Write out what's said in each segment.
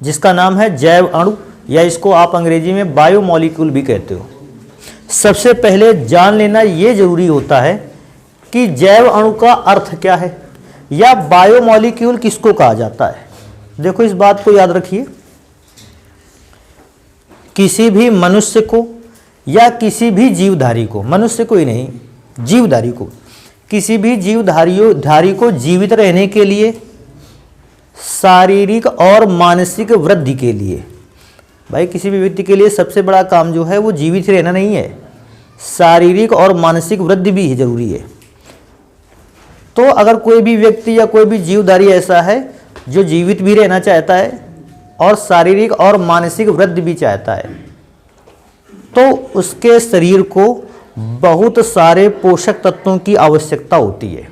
जिसका नाम है जैव अणु, या इसको आप अंग्रेजी में बायोमॉलिक्यूल भी कहते हो। सबसे पहले जान लेना ये जरूरी होता है कि जैव अणु का अर्थ क्या है, या बायोमॉलिक्यूल किसको कहा जाता है। देखो इस बात को याद रखिए, किसी भी मनुष्य को या किसी भी जीवधारी को, मनुष्य को ही नहीं जीवधारी को, किसी भी जीवधारी को जीवित रहने के लिए, शारीरिक और मानसिक वृद्धि के लिए, भाई किसी भी व्यक्ति के लिए सबसे बड़ा काम जो है वो जीवित रहना नहीं है, शारीरिक और मानसिक वृद्धि भी जरूरी है। तो अगर कोई भी व्यक्ति या कोई भी जीवधारी ऐसा है जो जीवित भी रहना चाहता है और शारीरिक और मानसिक वृद्धि भी चाहता है, तो उसके शरीर को बहुत सारे पोषक तत्वों की आवश्यकता होती है।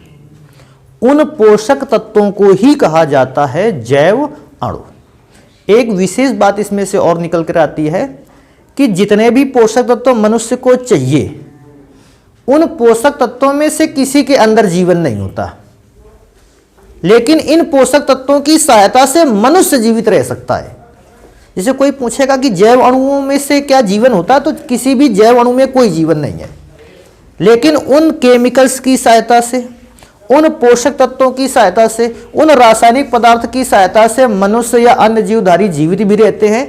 उन पोषक तत्वों को ही कहा जाता है जैव अणु। एक विशेष बात इसमें से और निकल कर आती है कि जितने भी पोषक तत्व मनुष्य को चाहिए, उन पोषक तत्वों में से किसी के अंदर जीवन नहीं होता, लेकिन इन पोषक तत्वों की सहायता से मनुष्य जीवित रह सकता है। जैसे कोई पूछेगा कि जैव अणुओं में से क्या जीवन होता है, तो किसी भी जैव अणु में कोई जीवन नहीं है, लेकिन उन केमिकल्स की सहायता से, उन पोषक तत्वों की सहायता से, उन रासायनिक पदार्थ की सहायता से मनुष्य या अन्य जीवधारी जीवित भी रहते हैं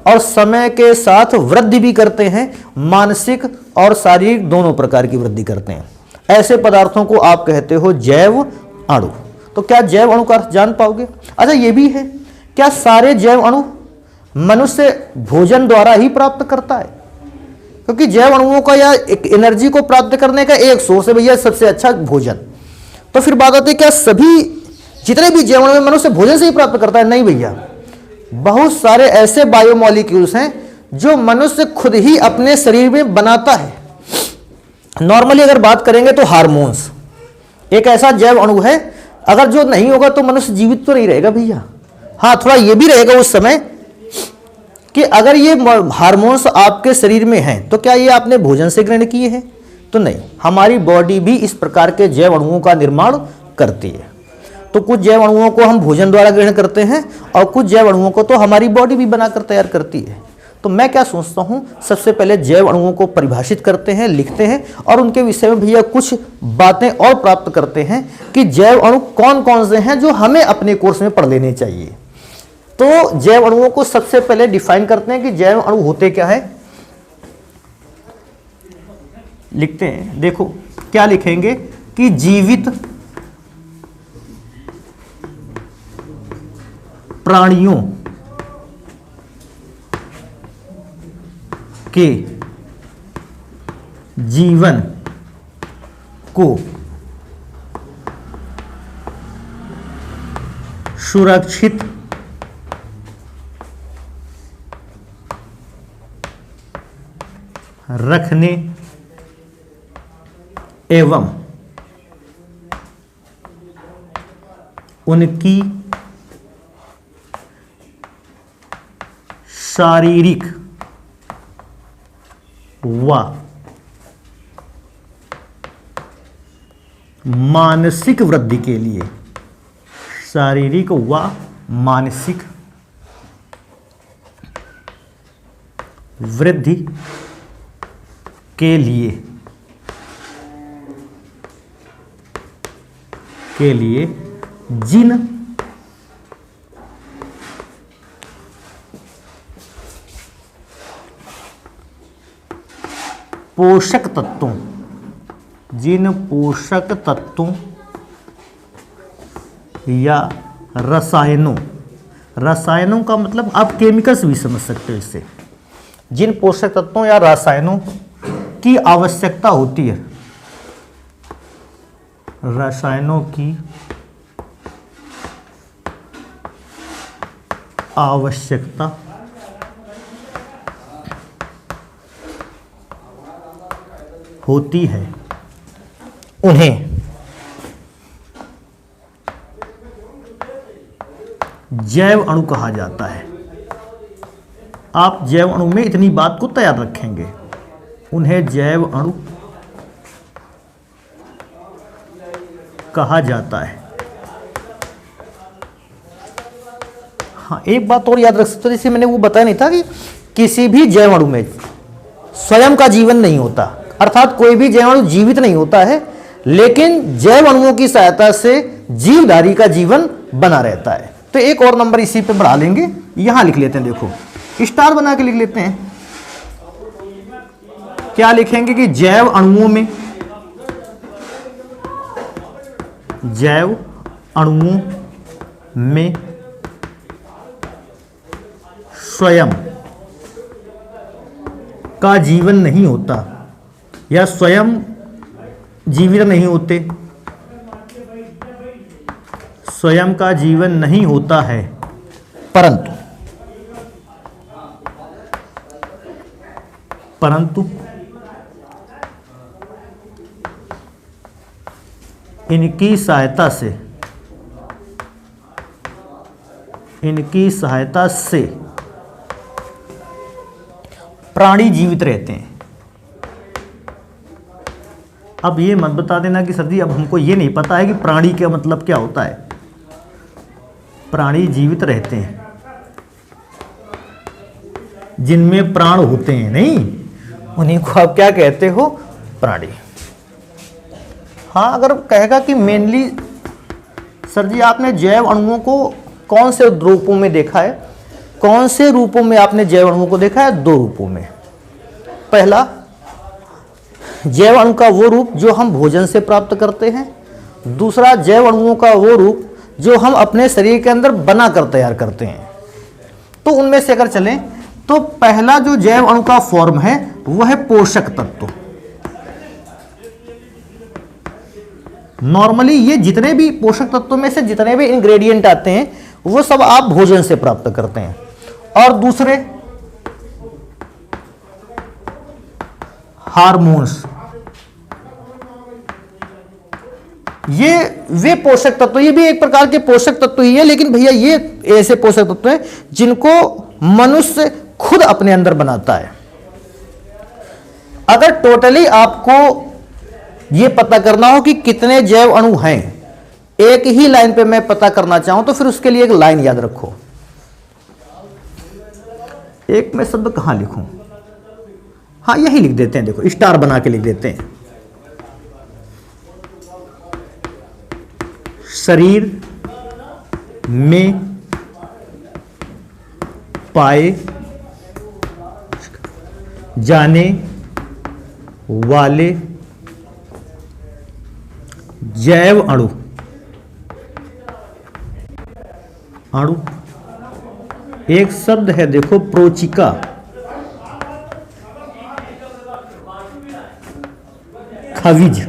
और समय के साथ वृद्धि भी करते हैं, मानसिक और शारीरिक दोनों प्रकार की वृद्धि करते हैं। ऐसे पदार्थों को आप कहते हो जैव अणु। तो क्या जैव अणु का अर्थ जान पाओगे? अच्छा ये भी है, क्या सारे जैव अणु मनुष्य भोजन द्वारा ही प्राप्त करता है? क्योंकि जैव अणुओं का या एनर्जी को प्राप्त करने का एक सोर्स है भैया सबसे अच्छा भोजन। तो फिर बात आती है क्या सभी जितने भी जैव अणु मनुष्य भोजन से ही प्राप्त करता है? नहीं भैया, बहुत सारे ऐसे बायोमॉलिक्यूल्स हैं जो मनुष्य खुद ही अपने शरीर में बनाता है। नॉर्मली अगर बात करेंगे तो हार्मोन्स एक ऐसा जैव अणु है, अगर जो नहीं होगा तो मनुष्य जीवित तो नहीं रहेगा भैया। हाँ, थोड़ा ये भी रहेगा उस समय कि अगर ये हार्मोन्स आपके शरीर में हैं तो क्या ये आपने भोजन से ग्रहण किए हैं? तो नहीं, हमारी बॉडी भी इस प्रकार के जैव अणुओं का निर्माण करती है। तो कुछ जैव अणुओं को हम भोजन द्वारा ग्रहण करते हैं और कुछ जैव अणुओं को तो हमारी बॉडी भी बनाकर तैयार करती है। तो मैं क्या सोचता हूँ, सबसे पहले जैव अणुओं को परिभाषित करते हैं, लिखते हैं और उनके विषय में भैया कुछ बातें और प्राप्त करते हैं कि जैव अणु कौन कौन से हैं जो हमें अपने कोर्स में पढ़ लेने चाहिए। तो जैव अणुओं को सबसे पहले डिफाइन करते हैं कि जैव अणु होते क्या है। लिखते हैं, देखो क्या लिखेंगे कि जीवित प्राणियों के जीवन को सुरक्षित रखने एवं उनकी शारीरिक व मानसिक वृद्धि के लिए, शारीरिक व मानसिक वृद्धि के लिए जिन पोषक तत्वों या रसायनों का मतलब आप केमिकल्स भी समझ सकते हो इससे, जिन पोषक तत्वों या रसायनों की आवश्यकता होती है, रसायनों की आवश्यकता होती है, उन्हें जैव अणु कहा जाता है। आप जैव अणु में इतनी बात को तैयार रखेंगे, उन्हें जैव अणु कहा जाता है। हाँ, एक बात और याद रख सकते हो, जैसे मैंने वो बताया नहीं था कि किसी भी जैव अणु में स्वयं का जीवन नहीं होता, अर्थात कोई भी जैव अणु जीवित नहीं होता है, लेकिन जैव अणुओं की सहायता से जीवधारी का जीवन बना रहता है। तो एक और नंबर इसी पे बढ़ा लेंगे, यहां लिख लेते हैं, देखो स्टार बना के लिख लेते हैं। क्या लिखेंगे कि जैव अणुओं में स्वयं का जीवन नहीं होता या स्वयं जीवित नहीं होते, स्वयं का जीवन नहीं होता है, परंतु इनकी सहायता से प्राणी जीवित रहते हैं। अब ये मत बता देना कि सर जी अब हमको ये नहीं पता है कि प्राणी का मतलब क्या होता है। प्राणी जीवित रहते हैं जिनमें प्राण होते हैं, नहीं, उन्हीं को आप क्या कहते हो, प्राणी। हाँ, अगर कहेगा कि मेनली सर जी आपने जैव अणुओं को कौन से रूपों में देखा है, कौन से रूपों में आपने जैव अणुओं को देखा है? दो रूपों में। पहला, जैव अणु का वो रूप जो हम भोजन से प्राप्त करते हैं, दूसरा जैव अणुओं का वो रूप जो हम अपने शरीर के अंदर बनाकर तैयार करते हैं। तो उनमें से अगर चलें तो पहला जो जैव अणु का फॉर्म है वह है पोषक तत्व। नॉर्मली ये जितने भी पोषक तत्वों में से जितने भी इंग्रेडिएंट आते हैं वो सब आप भोजन से प्राप्त करते हैं। और दूसरे हार्मोन्स, ये वे पोषक तत्व, ये भी एक प्रकार के पोषक तत्व ही है, लेकिन भैया ये ऐसे पोषक तत्व हैं जिनको मनुष्य खुद अपने अंदर बनाता है। अगर टोटली आपको ये पता करना हो कि कितने जैव अणु हैं, एक ही लाइन पे मैं पता करना चाहूं तो फिर उसके लिए एक लाइन याद रखो। एक मैं शब्द कहां लिखूं, हाँ यही लिख देते हैं, देखो स्टार बना के लिख देते हैं। शरीर में पाए जाने वाले जैव अणु एक शब्द है, देखो प्रोचिका, खनिज।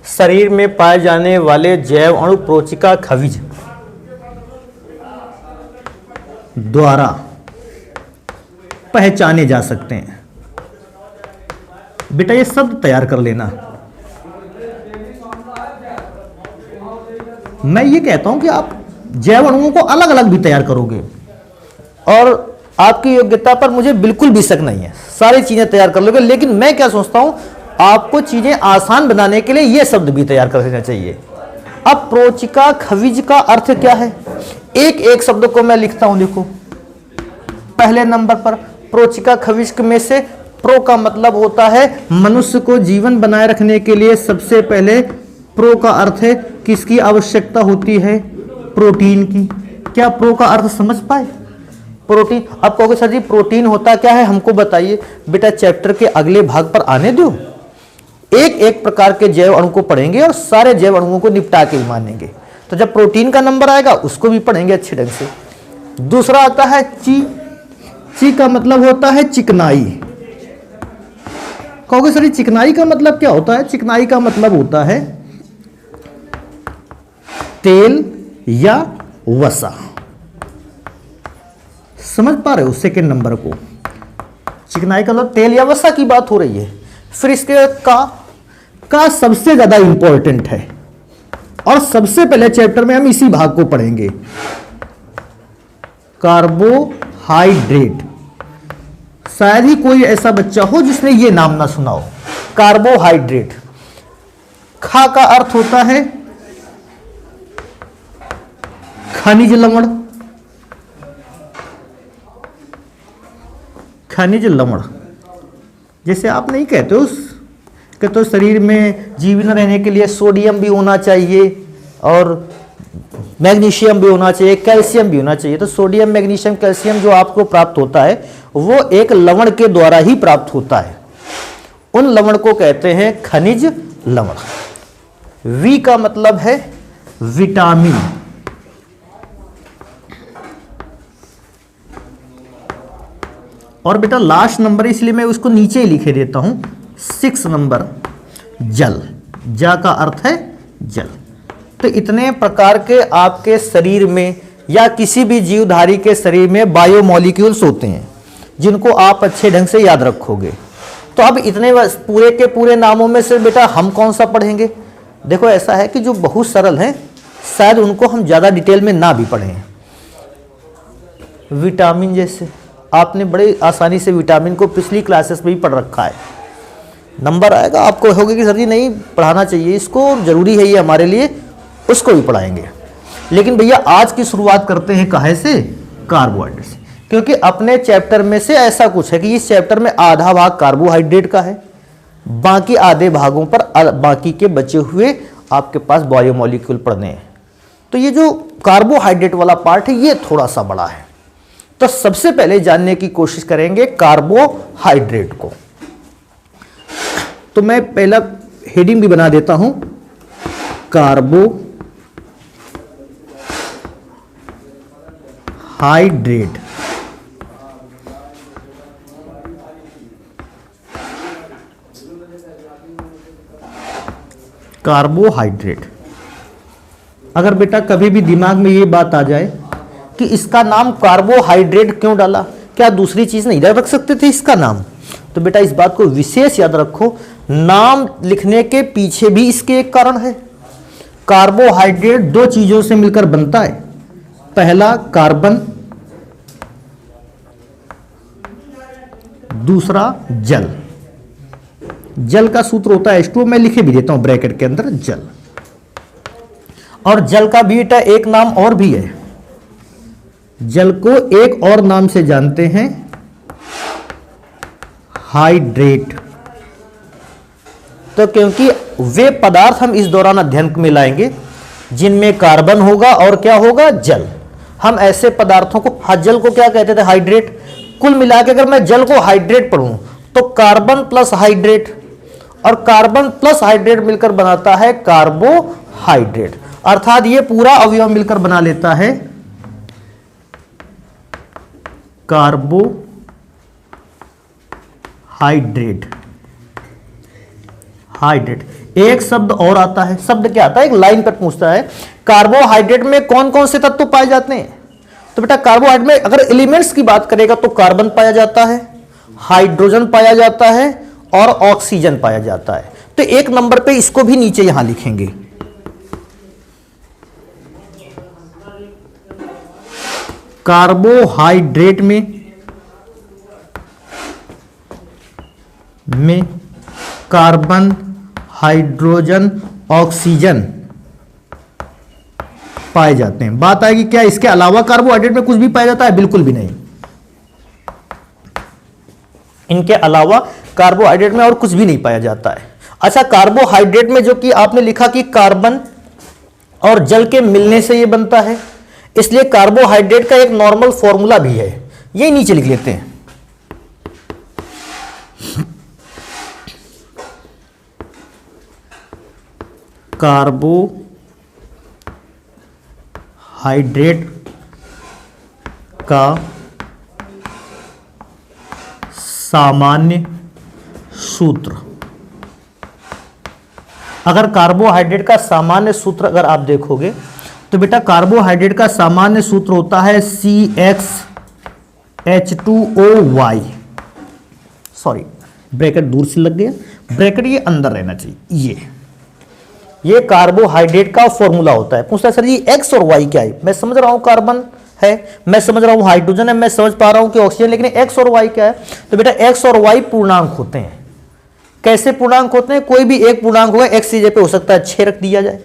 शरीर में पाए जाने वाले जैव अणु प्रोचिका खनिज द्वारा पहचाने जा सकते हैं। बेटा ये शब्द तैयार कर लेना। मैं ये कहता हूं कि आप जैव अणुओं को अलग अलग भी तैयार करोगे और आपकी योग्यता पर मुझे बिल्कुल भी शक नहीं है, सारी चीजें तैयार कर लोगे, लेकिन मैं क्या सोचता हूं आपको चीजें आसान बनाने के लिए ये शब्द भी तैयार कर लेना चाहिए। अब प्रोचिका खनिज का अर्थ क्या है, एक एक शब्द को मैं लिखता हूं। देखो पहले नंबर पर प्रोचिका खनिज में से प्रो का मतलब होता है मनुष्य को जीवन बनाए रखने के लिए सबसे पहले प्रो का अर्थ है किसकी आवश्यकता होती है, प्रोटीन की। क्या प्रो का अर्थ समझ पाए? प्रोटीन। अब कहोगे सर जी प्रोटीन होता क्या है, हमको बताइए। बेटा चैप्टर के अगले भाग पर आने दो, एक एक प्रकार के जैव अणु को पढ़ेंगे और सारे जैव अणुओं को निपटा के ही मानेंगे। तो जब प्रोटीन का नंबर आएगा उसको भी पढ़ेंगे अच्छे ढंग से। दूसरा आता है ची। ची का मतलब होता है चिकनाई। कहोगे सर चिकनाई का मतलब क्या होता है? चिकनाई का मतलब होता है तेल या वसा। समझ पा रहे हो सेकेंड नंबर को? चिकनाई का मतलब तेल या वसा की बात हो रही है। फिर इसके का सबसे ज्यादा इंपॉर्टेंट है और सबसे पहले चैप्टर में हम इसी भाग को पढ़ेंगे, कार्बोहाइड्रेट। शायद ही कोई ऐसा बच्चा हो जिसने ये नाम ना सुना हो, कार्बोहाइड्रेट। खा का अर्थ होता है खनिज लवण, खनिज लवण, जैसे आप नहीं कहते हो कि तो शरीर में जीवन रहने के लिए सोडियम भी होना चाहिए और मैग्नीशियम भी होना चाहिए, कैल्शियम भी होना चाहिए। तो सोडियम, मैग्नीशियम, कैल्शियम जो आपको प्राप्त होता है वो एक लवण के द्वारा ही प्राप्त होता है। उन लवण को कहते हैं खनिज लवण। वी का मतलब है विटामिन, और बेटा लास्ट नंबर इसलिए मैं उसको नीचे ही लिखे देता हूं, 6 नंबर जल। जा का अर्थ है जल। तो इतने प्रकार के आपके शरीर में या किसी भी जीवधारी के शरीर में बायोमोलिक्यूल्स होते हैं जिनको आप अच्छे ढंग से याद रखोगे। तो अब इतने पूरे के पूरे नामों में से बेटा हम कौन सा पढ़ेंगे? देखो ऐसा है कि जो बहुत सरल हैं शायद उनको हम ज़्यादा डिटेल में ना भी पढ़ें। विटामिन, जैसे आपने बड़े आसानी से विटामिन को पिछली क्लासेस में भी पढ़ रखा है, नंबर आएगा आपको होगा कि सर जी नहीं पढ़ाना चाहिए इसको, ज़रूरी है ये हमारे लिए, उसको भी पढ़ाएंगे। लेकिन भैया आज की शुरुआत करते हैं काहे से? कार्बोहाइड्रेट से, क्योंकि अपने चैप्टर में से ऐसा कुछ है कि इस चैप्टर में आधा भाग कार्बोहाइड्रेट का है, बाकी आधे भागों पर बाकी के बचे हुए आपके पास बायोमोलिक्यूल पढ़ने हैं। तो ये जो कार्बोहाइड्रेट वाला पार्ट है ये थोड़ा सा बड़ा है। तो सबसे पहले जानने की कोशिश करेंगे कार्बोहाइड्रेट को। तो मैं पहला हेडिंग भी बना देता हूं, कार्बोहाइड्रेट। कार्बोहाइड्रेट, अगर बेटा कभी भी दिमाग में ये बात आ जाए कि इसका नाम कार्बोहाइड्रेट क्यों डाला, क्या दूसरी चीज नहीं रख सकते थे इसका नाम? तो बेटा इस बात को विशेष याद रखो, नाम लिखने के पीछे भी इसके एक कारण है। कार्बोहाइड्रेट दो चीजों से मिलकर बनता है, पहला कार्बन, दूसरा जल। जल का सूत्र होता है H2O, मैं लिखे भी देता हूं ब्रैकेट के अंदर जल। और जल का बेटा एक नाम और भी है, जल को एक और नाम से जानते हैं हाइड्रेट। तो क्योंकि वे पदार्थ हम इस दौरान अध्ययन में लाएंगे जिनमें कार्बन होगा और क्या होगा? जल। हम ऐसे पदार्थों को, जल को क्या कहते थे? हाइड्रेट। कुल मिला के अगर मैं जल को हाइड्रेट पढ़ूं तो कार्बन प्लस हाइड्रेट, और कार्बन प्लस हाइड्रेट मिलकर बनाता है कार्बोहाइड्रेट। अर्थात ये पूरा अवयव मिलकर बना लेता है कार्बोहाइड्रेट। हाइड्रेट एक शब्द और आता है, शब्द क्या आता है? एक लाइन पर पूछता है कार्बोहाइड्रेट में कौन कौन से तत्व पाए जाते हैं? तो बेटा कार्बोहाइड्रेट में अगर एलिमेंट्स की बात करेगा तो कार्बन पाया जाता है, हाइड्रोजन पाया जाता है और ऑक्सीजन पाया जाता है। तो एक नंबर पे इसको भी नीचे यहां लिखेंगे, कार्बोहाइड्रेट में कार्बन, हाइड्रोजन, ऑक्सीजन पाए जाते हैं। बात आएगी क्या इसके अलावा कार्बोहाइड्रेट में कुछ भी पाया जाता है? बिल्कुल भी नहीं। इनके अलावा कार्बोहाइड्रेट में और कुछ भी नहीं पाया जाता है। अच्छा, कार्बोहाइड्रेट में जो कि आपने लिखा कि कार्बन और जल के मिलने से ये बनता है, इसलिए कार्बोहाइड्रेट का एक नॉर्मल फॉर्मूला भी है, ये नीचे लिख लेते हैं। कार्बोहाइड्रेट का सामान्य सूत्र। अगर कार्बोहाइड्रेट का सामान्य सूत्र अगर आप देखोगे तो बेटा कार्बोहाइड्रेट का सामान्य सूत्र होता है CxH2OY। सॉरी, ब्रैकेट दूर से लग गया, ब्रैकेट ये अंदर रहना चाहिए। ये कार्बोहाइड्रेट का फॉर्मूला होता है। पूछता है सर जी एक्स और वाई क्या है? मैं समझ रहा हूं कार्बन है, मैं समझ रहा हूं हाइड्रोजन है, मैं समझ पा रहा हूं कि ऑक्सीजन, लेकिन एक्स और वाई क्या है? तो बेटा एक्स और वाई पूर्णांक होते हैं। कैसे पूर्णांक होते हैं? कोई भी एक पूर्णांक होगा, एक्स की जगह पे हो सकता है 6 रख दिया जाए,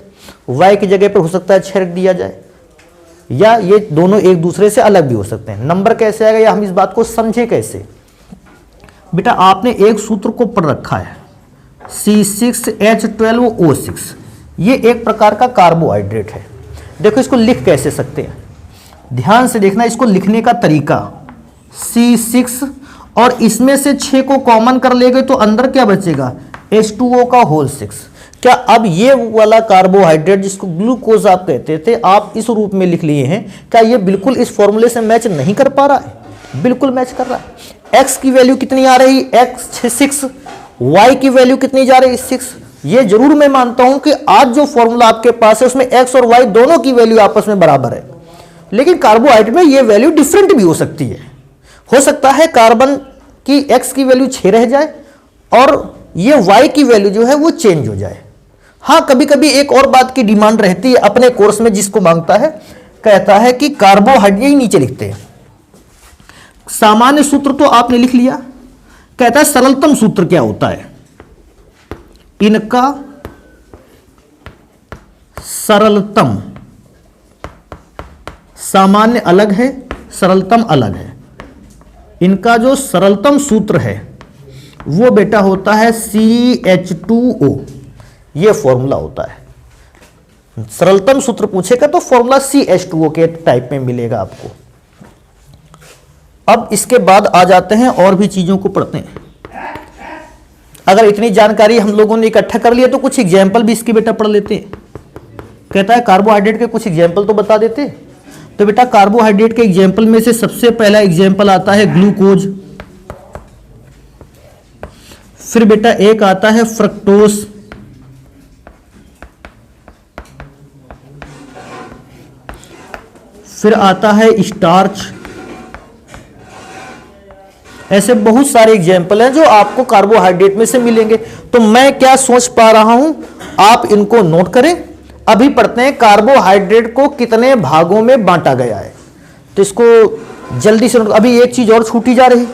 वाई की जगह पे हो सकता है 6 रख दिया जाए। या ये दोनों एक दूसरे से अलग भी हो सकते हैं। नंबर कैसे आएगा या हम इस बात को समझे कैसे? बेटा आपने एक सूत्र को पढ़ रखा है C6H12O6, ये एक प्रकार का कार्बोहाइड्रेट है। देखो इसको लिख कैसे सकते हैं, ध्यान से देखना इसको लिखने का तरीका। C6 और इसमें से 6 को कॉमन कर लेंगे तो अंदर क्या बचेगा, H2O का होल 6। क्या अब ये वाला कार्बोहाइड्रेट जिसको ग्लूकोज आप कहते थे, आप इस रूप में लिख लिए हैं, क्या ये बिल्कुल इस फॉर्मूले से मैच नहीं कर पा रहा है? बिल्कुल मैच कर रहा है। x की वैल्यू कितनी आ रही, x 6, y की वैल्यू कितनी जा रही, 6। ये जरूर मैं मानता हूं कि आज जो फॉर्मूला आपके पास है उसमें x और y दोनों की वैल्यू आपस में बराबर है, लेकिन कार्बोहाइड्रेट में ये वैल्यू डिफरेंट भी हो सकती है। हो सकता है कार्बन की x की वैल्यू 6 रह जाए और ये y की वैल्यू जो है वो चेंज हो जाए। हाँ, कभी कभी एक और बात की डिमांड रहती है अपने कोर्स में, जिसको मांगता है, कहता है कि कार्बोहाइड्रेट ही नीचे लिखते हैं। सामान्य सूत्र तो आपने लिख लिया, कहता है सरलतम सूत्र क्या होता है, इनका सरलतम, सामान्य अलग है, सरलतम अलग है। इनका जो सरलतम सूत्र है वो बेटा होता है CH2O, ये फॉर्मूला होता है। सरलतम सूत्र पूछेगा तो फॉर्मूला CH2O के टाइप में मिलेगा आपको। अब इसके बाद आ जाते हैं और भी चीजों को पढ़ते हैं। अगर इतनी जानकारी हम लोगों ने इकट्ठा कर लिया तो कुछ एग्जाम्पल भी इसके बेटा पढ़ लेते हैं। कहता है कार्बोहाइड्रेट के कुछ एग्जाम्पल तो बता देते। तो बेटा कार्बोहाइड्रेट के एग्जाम्पल में से सबसे पहला एग्जाम्पल आता है ग्लूकोज, फिर बेटा एक आता है फ्रक्टोज, फिर आता है स्टार्च। ऐसे बहुत सारे एग्जाम्पल हैं जो आपको कार्बोहाइड्रेट में से मिलेंगे। तो मैं क्या सोच पा रहा हूं, आप इनको नोट करें। अभी पढ़ते हैं कार्बोहाइड्रेट को कितने भागों में बांटा गया है, तो इसको जल्दी से नोट। अभी एक चीज और छूटी जा रही,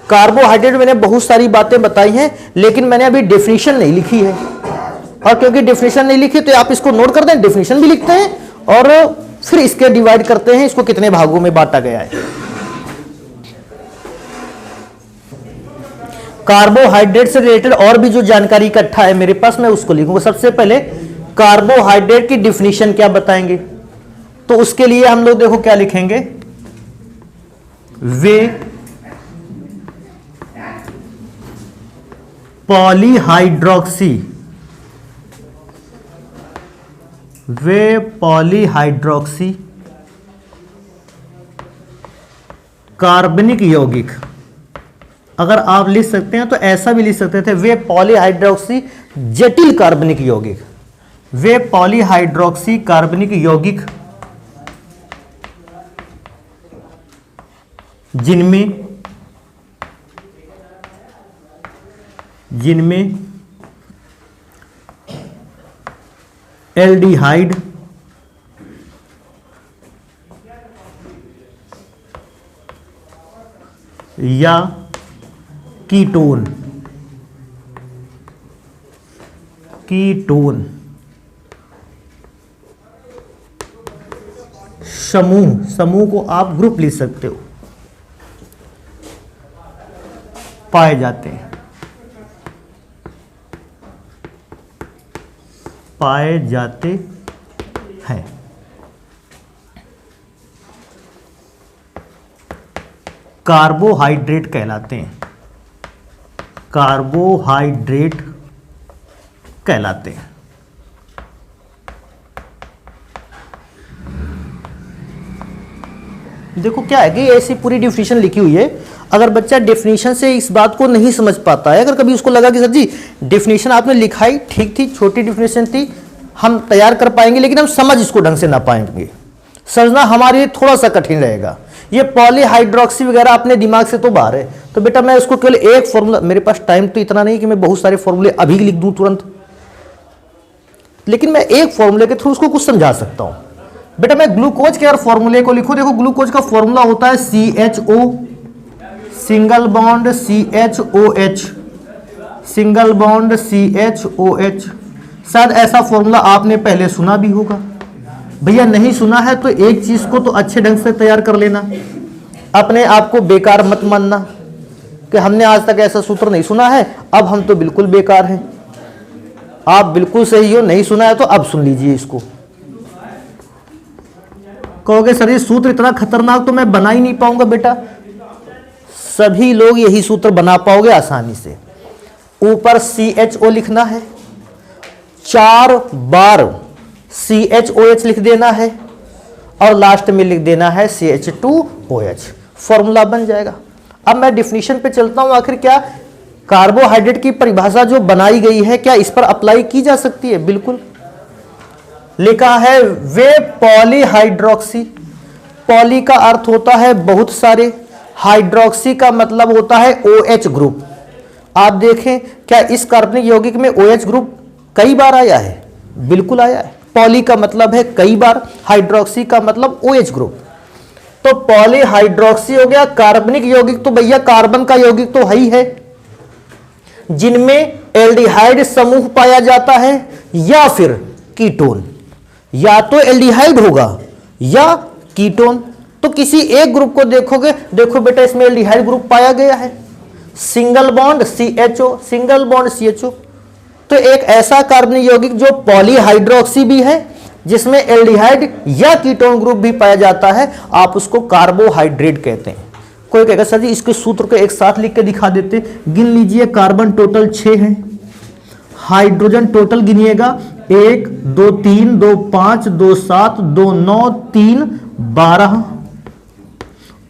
कार्बोहाइड्रेट मैंने बहुत सारी बातें बताई हैं, लेकिन मैंने अभी डेफिनेशन नहीं लिखी है। और क्योंकि डेफिनेशन नहीं लिखी तो आप इसको नोट कर दें, डेफिनेशन भी लिखते हैं और फिर इसके डिवाइड करते हैं, इसको कितने भागों में बांटा गया है। कार्बोहाइड्रेट से रिलेटेड और भी जो जानकारी इकट्ठा है मेरे पास, मैं उसको लिखूंगा। सबसे पहले कार्बोहाइड्रेट की डिफिनीशन क्या बताएंगे, तो उसके लिए हम लोग देखो क्या लिखेंगे, वे पॉलीहाइड्रोक्सी कार्बनिक यौगिक। अगर आप लिख सकते हैं तो ऐसा भी लिख सकते थे, वे पॉलीहाइड्रोक्सी जटिल कार्बनिक यौगिक, वे पॉलीहाइड्रोक्सी कार्बनिक यौगिक जिनमें एल्डिहाइड या कीटोन समूह को आप ग्रुप लिख सकते हो, पाए जाते हैं। कार्बोहाइड्रेट कहलाते हैं, देखो क्या है कि ऐसी पूरी डिफिनीशन लिखी हुई है। अगर बच्चा डिफिनीशन से इस बात को नहीं समझ पाता है, अगर कभी उसको लगा कि सर जी डिफिनीशन आपने लिखाई ठीक थी, छोटी डिफिनीशन थी, हम तैयार कर पाएंगे लेकिन हम समझ इसको ढंग से ना पाएंगे, समझना हमारे लिए थोड़ा सा कठिन रहेगा। ये पॉलीहाइड्रोक्सी वगैरह अपने दिमाग से तो बाहर है। तो बेटा मैं उसको केवल एक फॉर्मूला, मेरे पास टाइम तो इतना नहीं कि मैं बहुत सारे फॉर्मूले अभी लिख दूं तुरंत, लेकिन मैं एक फॉर्मूले के थ्रू उसको कुछ समझा सकता हूं। बेटा मैं ग्लूकोज के अगर फॉर्मूले को लिखूं, देखो ग्लूकोज का फॉर्मूला होता है CHO single bond CHOH single bond CHOH। शायद ऐसा फॉर्मूला आपने पहले सुना भी होगा, भैया नहीं सुना है तो एक चीज को तो अच्छे ढंग से तैयार कर लेना, अपने आप को बेकार मत मानना कि हमने आज तक ऐसा सूत्र नहीं सुना है, अब हम तो बिल्कुल बेकार हैं। आप बिल्कुल सही हो, नहीं सुना है तो अब सुन लीजिए इसको। कहोगे सर ये सूत्र इतना खतरनाक तो मैं बना ही नहीं पाऊंगा। बेटा सभी लोग यही सूत्र बना पाओगे आसानी से। ऊपर CHO लिखना है, 4 बार CHOH लिख देना है और लास्ट में लिख देना है CH2OH, फॉर्मूला बन जाएगा। अब मैं डिफिनीशन पे चलता हूं। आखिर क्या कार्बोहाइड्रेट की परिभाषा जो बनाई गई है क्या इस पर अप्लाई की जा सकती है? बिल्कुल। लिखा है वे पॉलीहाइड्रोक्सी। पॉली का अर्थ होता है बहुत सारे, हाइड्रोक्सी का मतलब होता है OH ग्रुप। आप देखें क्या इस कार्बनिक यौगिक में OH ग्रुप कई बार आया है? बिल्कुल आया है। पॉली का मतलब है कई बार, हाइड्रोक्सी का मतलब OH ग्रुप। तो पॉलीहाइड्रोक्सी हो गया। कार्बनिक यौगिक तो भैया कार्बन का यौगिक तो है ही है, जिनमें एल्डिहाइड समूह पाया जाता है या फिर कीटोन, या तो एल्डिहाइड होगा या कीटोन। तो किसी एक ग्रुप को देखोगे, देखो बेटा इसमें एल्डिहाइड ग्रुप पाया गया है, single bond CHO, single bond CHO। तो एक ऐसा कार्बनिक यौगिक जो पॉलीहाइड्रोक्सी भी है, जिसमें एल्डिहाइड या कीटोन ग्रुप भी पाया जाता है, आप उसको कार्बोहाइड्रेट कहते हैं। कोई कहेगा सर जी इसके सूत्र को एक साथ लिख के दिखा देते। गिन लीजिए, कार्बन टोटल 6 है, हाइड्रोजन टोटल गिनिएगा 1 2 3 2 5 2 7 2 9 3 12,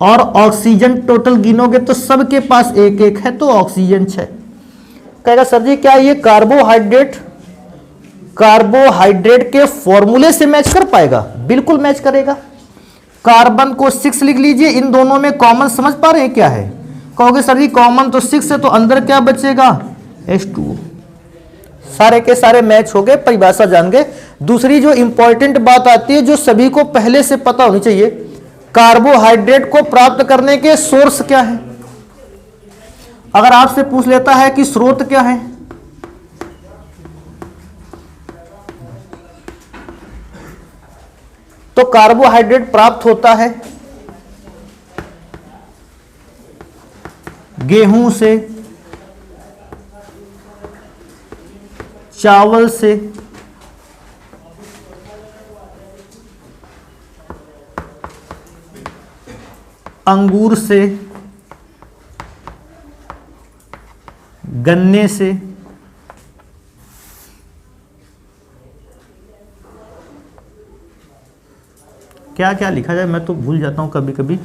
और ऑक्सीजन टोटल गिनोगे तो सबके पास 1 1 है, तो ऑक्सीजन 6। कहेगा सर जी क्या ये कार्बोहाइड्रेट के फॉर्मूले से मैच कर पाएगा? बिल्कुल मैच करेगा। कार्बन को 6 लिख लीजिए, इन दोनों में कॉमन समझ पा रहे हैं क्या है? कहोगे सर जी कॉमन तो 6 है, तो अंदर क्या बचेगा? H2O। सारे के सारे मैच हो गए, परिभाषा जान गए। दूसरी जो इंपॉर्टेंट बात आती है, जो सभी को पहले से पता होनी चाहिए, कार्बोहाइड्रेट को प्राप्त करने के सोर्स क्या है? अगर आपसे पूछ लेता है कि स्रोत क्या है, तो कार्बोहाइड्रेट प्राप्त होता है गेहूं से, चावल से, अंगूर से, गन्ने से, क्या क्या लिखा जाए मैं तो भूल जाता हूँ कभी कभी,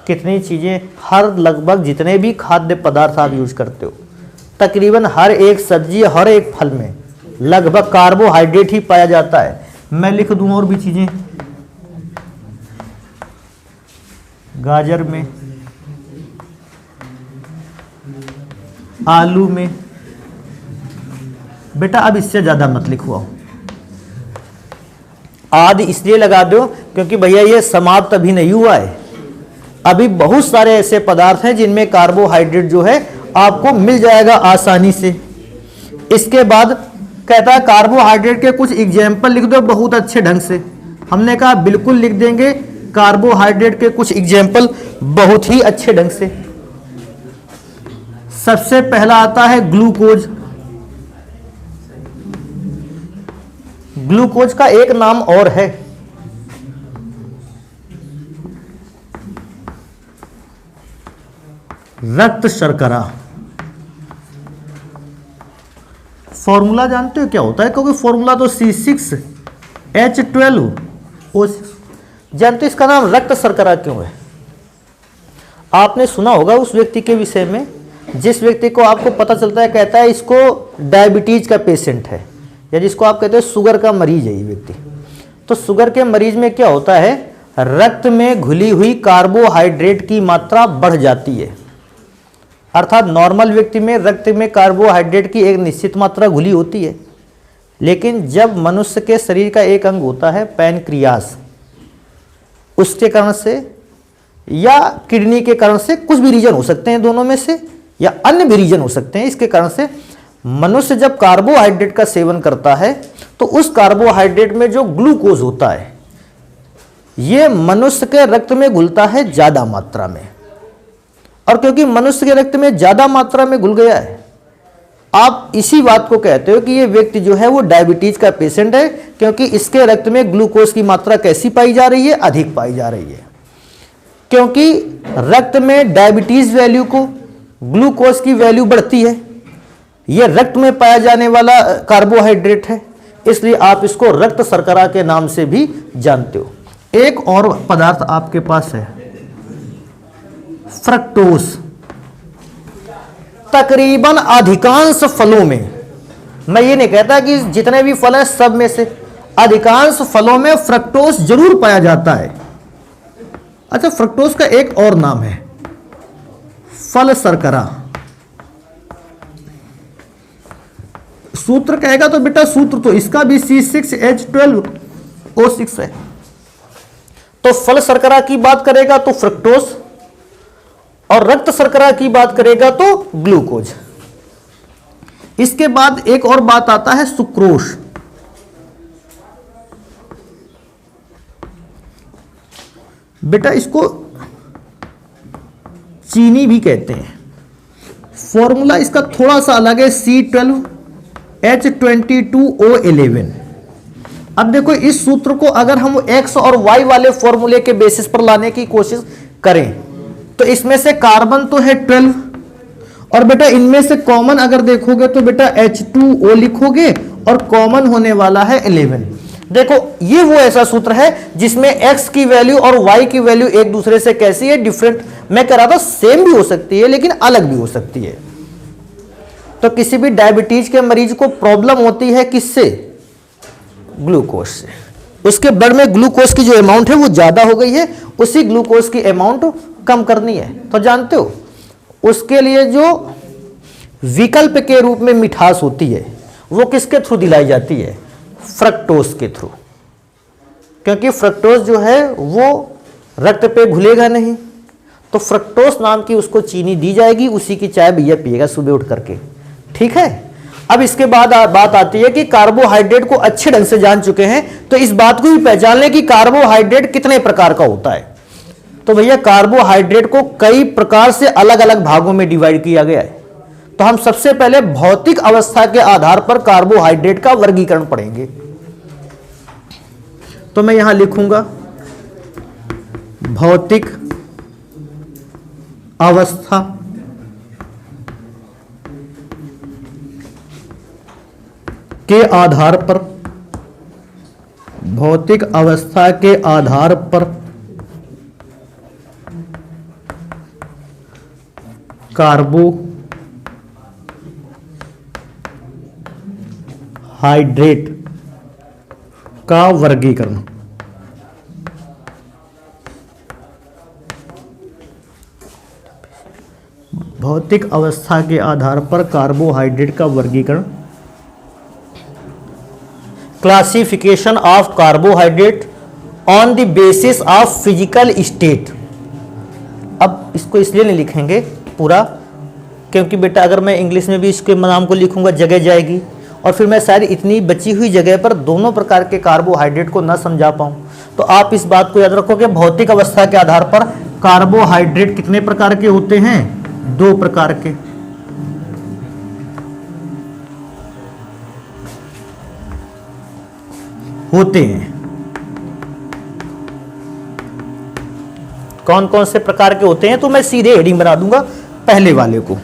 कितनी चीज़ें, हर लगभग जितने भी खाद्य पदार्थ आप यूज करते हो, तकरीबन हर एक सब्जी, हर एक फल में लगभग कार्बोहाइड्रेट ही पाया जाता है। मैं लिख दूँ और भी चीज़ें, गाजर में, आलू में। बेटा अब इससे ज़्यादा मत लिखवाओ, आदि इसलिए लगा दो क्योंकि भैया ये समाप्त अभी नहीं हुआ है। अभी बहुत सारे ऐसे पदार्थ हैं जिनमें कार्बोहाइड्रेट जो है आपको मिल जाएगा आसानी से। इसके बाद कहता है कार्बोहाइड्रेट के कुछ एग्जाम्पल लिख दो बहुत अच्छे ढंग से। हमने कहा बिल्कुल लिख देंगे कार्बोहाइड्रेट के कुछ एग्जाम्पल बहुत ही अच्छे ढंग से। सबसे पहला आता है ग्लूकोज। ग्लूकोज का एक नाम और है, रक्त शर्करा। फॉर्मूला जानते हो क्या होता है? क्योंकि फॉर्मूला तो C6H12O6। जानते हो इसका नाम रक्त शर्करा क्यों है? आपने सुना होगा उस व्यक्ति के विषय में जिस व्यक्ति को आपको पता चलता है, कहता है इसको डायबिटीज का पेशेंट है, या जिसको आप कहते हो शुगर का मरीज है ये व्यक्ति। तो शुगर के मरीज में क्या होता है, रक्त में घुली हुई कार्बोहाइड्रेट की मात्रा बढ़ जाती है। अर्थात नॉर्मल व्यक्ति में रक्त में कार्बोहाइड्रेट की एक निश्चित मात्रा घुली होती है, लेकिन जब मनुष्य के शरीर का एक अंग होता है पैनक्रियास, उसके कारण से या किडनी के कारण से, कुछ भी रीजन हो सकते हैं दोनों में से, या अन्य भी रीजन हो सकते हैं, इसके कारण से मनुष्य जब कार्बोहाइड्रेट का सेवन करता है तो उस कार्बोहाइड्रेट में जो ग्लूकोज होता है, ये मनुष्य के रक्त में घुलता है ज्यादा मात्रा में, और क्योंकि मनुष्य के रक्त में ज्यादा मात्रा में घुल गया है, आप इसी बात को कहते हो कि ये व्यक्ति जो है वो डायबिटीज का पेशेंट है, क्योंकि इसके रक्त में ग्लूकोज की मात्रा कैसी पाई जा रही है, अधिक पाई जा रही है। क्योंकि रक्त में डायबिटीज वैल्यू को ग्लूकोज की वैल्यू बढ़ती है, यह रक्त में पाया जाने वाला कार्बोहाइड्रेट है, इसलिए आप इसको रक्त शर्करा के नाम से भी जानते हो। एक और पदार्थ आपके पास है, फ्रक्टोज। तकरीबन अधिकांश फलों में, मैं ये नहीं कहता कि जितने भी फल हैं सब में से, अधिकांश फलों में फ्रक्टोज जरूर पाया जाता है। अच्छा, फ्रक्टोज का एक और नाम है फल शर्करा। सूत्र कहेगा तो बेटा सूत्र तो इसका भी C6H12O6 है। तो फल शर्करा की बात करेगा तो फ्रक्टोज, और रक्त शर्करा की बात करेगा तो ग्लूकोज। इसके बाद एक और बात आता है सुक्रोज। बेटा इसको चीनी भी कहते हैं। फॉर्मूला इसका थोड़ा सा अलग है, C12H22O11। अब देखो इस सूत्र को अगर हम X और Y वाले फॉर्मूले के बेसिस पर लाने की कोशिश करें तो इसमें से कार्बन तो है 12, और बेटा इनमें से कॉमन अगर देखोगे तो बेटा H2O लिखोगे और कॉमन होने वाला है 11। देखो ये वो ऐसा सूत्र है जिसमें X की वैल्यू और Y की वैल्यू एक दूसरे से कैसी है, डिफरेंट। मैं कह रहा था सेम भी हो सकती है लेकिन अलग भी हो सकती है। तो किसी भी डायबिटीज के मरीज को प्रॉब्लम होती है किससे, ग्लूकोज से। उसके ब्लड में ग्लूकोज की जो अमाउंट है वो ज्यादा हो गई है, उसी ग्लूकोज की अमाउंट कम करनी है। तो जानते हो उसके लिए जो विकल्प के रूप में मिठास होती है वो किसके थ्रू दिलाई जाती है, फ्रक्टोज के थ्रू। क्योंकि फ्रक्टोज जो है वो रक्त पे घुलेगा नहीं, तो फ्रक्टोज नाम की उसको चीनी दी जाएगी, उसी की चाय भैया पिएगा सुबह उठ करके। ठीक है। अब इसके बाद बात आती है कि कार्बोहाइड्रेट को अच्छे ढंग से जान चुके हैं तो इस बात को भी पहचान लें कि कार्बोहाइड्रेट कितने प्रकार का होता है। तो भैया कार्बोहाइड्रेट को कई प्रकार से अलग अलग भागों में डिवाइड किया गया है। तो हम सबसे पहले भौतिक अवस्था के आधार पर कार्बोहाइड्रेट का वर्गीकरण पढ़ेंगे। तो मैं यहां लिखूंगा भौतिक अवस्था के आधार पर, भौतिक अवस्था के आधार पर कार्बोहाइड्रेट का वर्गीकरण। भौतिक अवस्था के आधार पर कार्बोहाइड्रेट का वर्गीकरण। Classification of carbohydrate on the basis of physical state. अब इसको इसलिए नहीं लिखेंगे पूरा क्योंकि बेटा अगर मैं इंग्लिश में भी इसके नाम को लिखूंगा जगह जाएगी और फिर मैं शायद इतनी बची हुई जगह पर दोनों प्रकार के कार्बोहाइड्रेट को ना समझा पाऊं। तो आप इस बात को याद रखो कि भौतिक अवस्था के आधार पर कार्बोहाइड्रेट कितने प्रकार के होते हैं, 2 प्रकार के। होते हैं। कौन कौन से प्रकार के होते हैं तो मैं सीधे हेडिंग बना दूंगा पहले वाले को।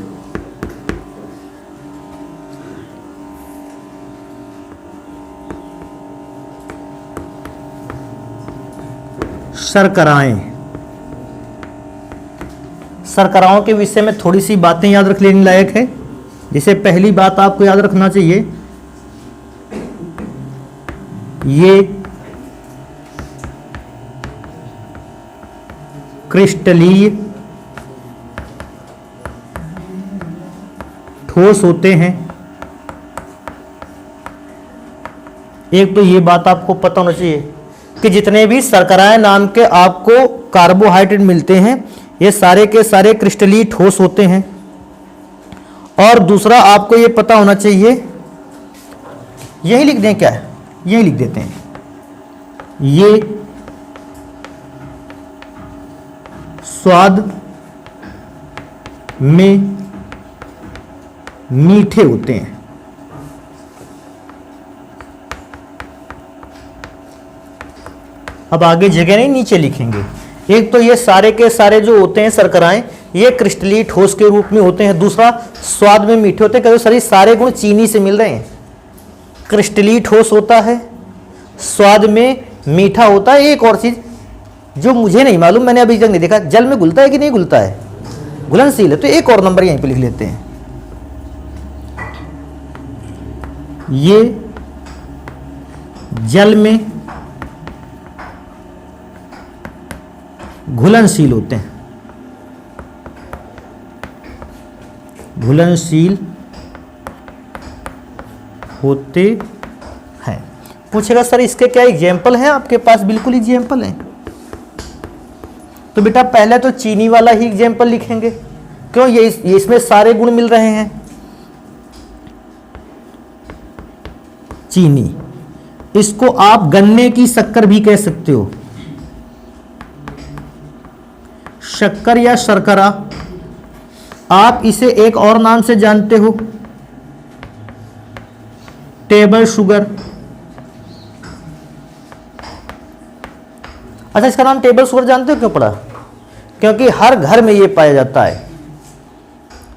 शर्कराएं। शर्कराओं के विषय में थोड़ी सी बातें याद रख लेने लायक है। जैसे पहली बात आपको याद रखना चाहिए, ये क्रिस्टलीय ठोस होते हैं। एक तो ये बात आपको पता होना चाहिए कि जितने भी शर्कराएं नाम के आपको कार्बोहाइड्रेट मिलते हैं ये सारे के सारे क्रिस्टलीय ठोस होते हैं। और दूसरा आपको ये पता होना चाहिए, यही लिख दें क्या है, यही लिख देते हैं, ये स्वाद में मीठे होते हैं। अब आगे जगह नहीं, नीचे लिखेंगे। एक तो ये सारे के सारे जो होते हैं शर्कराएं, ये क्रिस्टलीय ठोस के रूप में होते हैं। दूसरा, स्वाद में मीठे होते हैं, क्योंकि सारे गुण चीनी से मिल रहे हैं। क्रिस्टलीय ठोस होता है, स्वाद में मीठा होता है। एक और चीज जो मुझे नहीं मालूम, मैंने अभी तक नहीं देखा, जल में घुलता है कि नहीं घुलता है? घुलनशील है। तो एक और नंबर यहीं पे लिख लेते हैं, ये जल में घुलनशील होते हैं। घुलनशील होते हैं। पूछेगा सर इसके क्या एग्जाम्पल हैं आपके पास? बिल्कुल एग्जाम्पल हैं। तो बेटा पहले तो चीनी वाला ही एग्जाम्पल लिखेंगे, क्यों? ये इसमें सारे गुण मिल रहे हैं। चीनी, इसको आप गन्ने की शक्कर भी कह सकते हो। शक्कर या शर्करा, आप इसे एक और नाम से जानते हो, टेबल शुगर। अच्छा, इसका नाम टेबल शुगर जानते हो क्यों पड़ा? क्योंकि हर घर में ये पाया जाता है।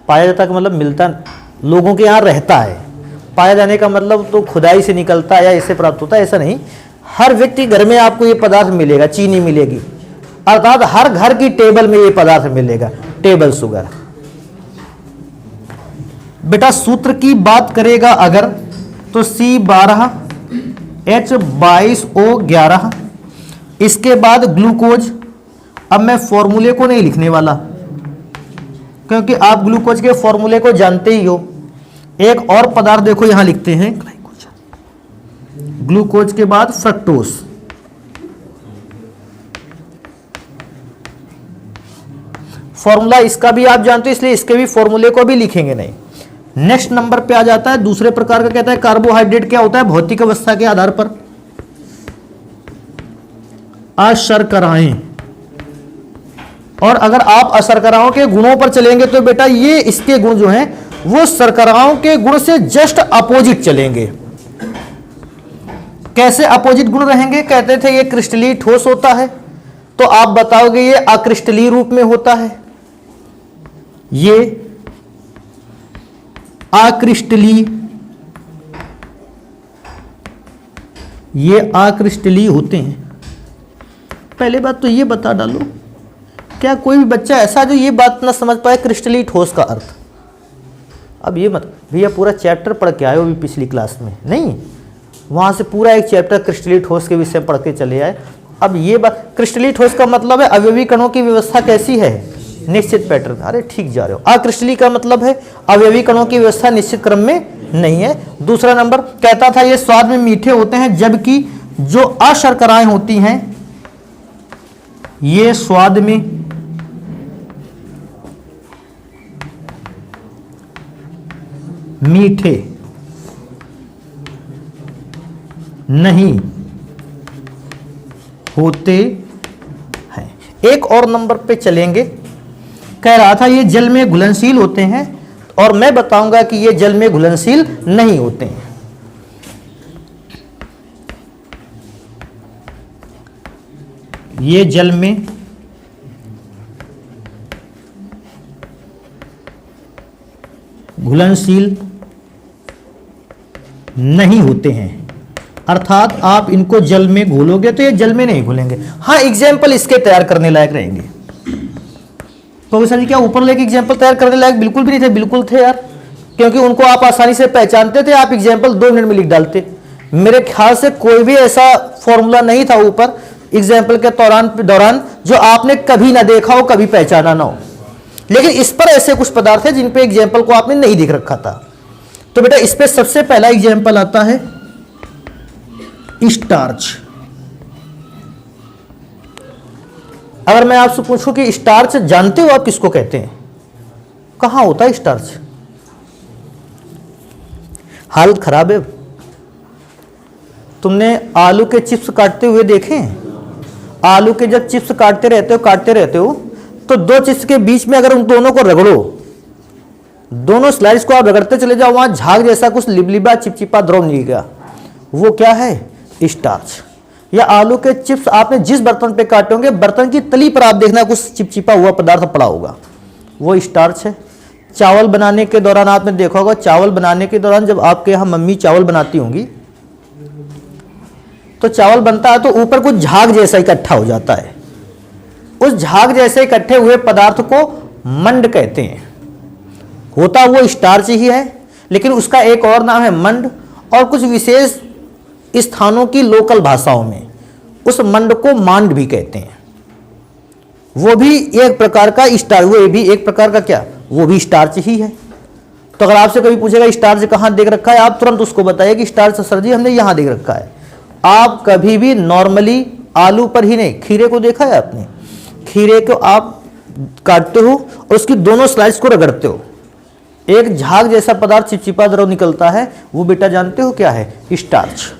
पाया जाता का मतलब मिलता, लोगों के यहाँ रहता है। पाया जाने का मतलब तो खुदाई से निकलता है या इससे प्राप्त होता है, ऐसा नहीं। हर व्यक्ति घर में आपको ये पदार्थ मिलेगा, चीनी मिलेगी, अर्थात हर घर की टेबल में ये पदार्थ मिलेगा, टेबल शुगर। बेटा सूत्र की बात करेगा अगर, तो C12H22O11, इसके बाद ग्लूकोज। अब मैं फॉर्मूले को नहीं लिखने वाला, क्योंकि आप ग्लूकोज के फॉर्मूले को जानते ही हो। एक और पदार्थ देखो यहां लिखते हैं, ग्लूकोज के बाद फ्रक्टोज। फॉर्मूला इसका भी आप जानते हो, इसलिए इसके भी फॉर्मूले को भी लिखेंगे नहीं। नेक्स्ट नंबर पे आ जाता है दूसरे प्रकार का, कहता है कार्बोहाइड्रेट क्या होता है? भौतिक अवस्था के आधार पर अशर्कराएं। और अगर आप अशर्कराओं के गुणों पर चलेंगे तो बेटा ये इसके गुण जो हैं वो शर्कराओं के गुण से जस्ट अपोजिट चलेंगे। कैसे अपोजिट गुण रहेंगे? कहते थे ये क्रिस्टलीय ठोस होता है, तो आप बताओगे ये अक्रिस्टलीय रूप में होता है। ये अक्रिस्टलीय, ये अक्रिस्टलीय होते हैं। पहले बात तो ये बता डालो, क्या कोई भी बच्चा ऐसा जो ये बात ना समझ पाए क्रिस्टलीय ठोस का अर्थ? अब ये मत भैया पूरा चैप्टर पढ़ के आए हो भी पिछली क्लास में, नहीं, वहां से पूरा एक चैप्टर क्रिस्टलीय ठोस के विषय पढ़ के चले आए। अब ये बात, क्रिस्टलीय ठोस का मतलब है अवयवी कणों की व्यवस्था कैसी है? निश्चित पैटर्न। अरे ठीक जा रहे हो। अक्रिस्टलीय का मतलब है अवयवी कणों की व्यवस्था निश्चित क्रम में नहीं है। दूसरा नंबर कहता था ये स्वाद में मीठे होते हैं, जबकि जो अशर्कराएं होती हैं ये स्वाद में मीठे नहीं होते हैं। एक और नंबर पे चलेंगे, कह रहा था ये जल में घुलनशील होते हैं, और मैं बताऊंगा कि ये जल में घुलनशील नहीं होते हैं। ये जल में घुलनशील नहीं होते हैं, अर्थात आप इनको जल में घोलोगे तो ये जल में नहीं घुलेंगे। हाँ, एग्जाम्पल इसके तैयार करने लायक रहेंगे। प्रोफेसर जी क्या ऊपर लेके एग्जाम्पल तैयार करने लायक बिल्कुल भी नहीं थे? बिल्कुल थे यार, क्योंकि उनको आप आसानी से पहचानते थे। आप एग्जाम्पल 2 मिनट में लिख डालते। मेरे ख्याल से कोई भी ऐसा फॉर्मूला नहीं था ऊपर एग्जाम्पल के दौरान जो आपने कभी ना देखा हो, कभी पहचाना ना हो। लेकिन इस पर ऐसे कुछ पदार्थ है जिन पे एग्जाम्पल को आपने नहीं देख रखा था। तो बेटा इस पे सबसे पहला एग्जाम्पल आता है स्टार्च। अगर मैं आपसे पूछूं कि स्टार्च जानते हो आप किसको कहते हैं? कहां होता है स्टार्च? हालत खराब है। तुमने आलू के चिप्स काटते हुए देखे हैं? आलू के जब चिप्स काटते रहते हो तो दो चिप्स के बीच में अगर उन दोनों को रगड़ो, दोनों स्लाइड्स को आप रगड़ते चले जाओ, वहां झाग जैसा कुछ लिबलिबा चिपचिपा द्रव निकलेगा, वो क्या है? स्टार्च। या आलू के चिप्स आपने जिस बर्तन पे काटे होंगे, बर्तन की तली पर आप देखना कुछ चिपचिपा हुआ पदार्थ पड़ा होगा, वो स्टार्च है। चावल बनाने के दौरान आपने देखा होगा, चावल बनाने के दौरान जब आपके यहाँ मम्मी चावल बनाती होंगी तो चावल बनता है तो ऊपर कुछ झाग जैसा इकट्ठा हो जाता है, उस झाग जैसे इकट्ठे हुए पदार्थ को मंड कहते हैं। होता वो स्टार्च ही है, लेकिन उसका एक और नाम है मंड, और कुछ विशेष स्थानों की लोकल भाषाओं में उस मंड को मांड भी कहते हैं। वो भी एक प्रकार का स्टार्च, वो भी एक प्रकार का क्या, वो भी स्टार्च ही है। तो अगर आपसे कभी पूछेगा स्टार्च कहाँ देख रखा है, आप तुरंत उसको बताइए कि स्टार्च सर जी हमने यहाँ देख रखा है। आप कभी भी नॉर्मली आलू पर ही नहीं, खीरे को देखा है आपने? खीरे को आप काटते हो और उसकी दोनों स्लाइस को रगड़ते हो, एक झाग जैसा पदार्थ चिपचिपा द्रव निकलता है, वो बेटा जानते हो क्या है? स्टार्च।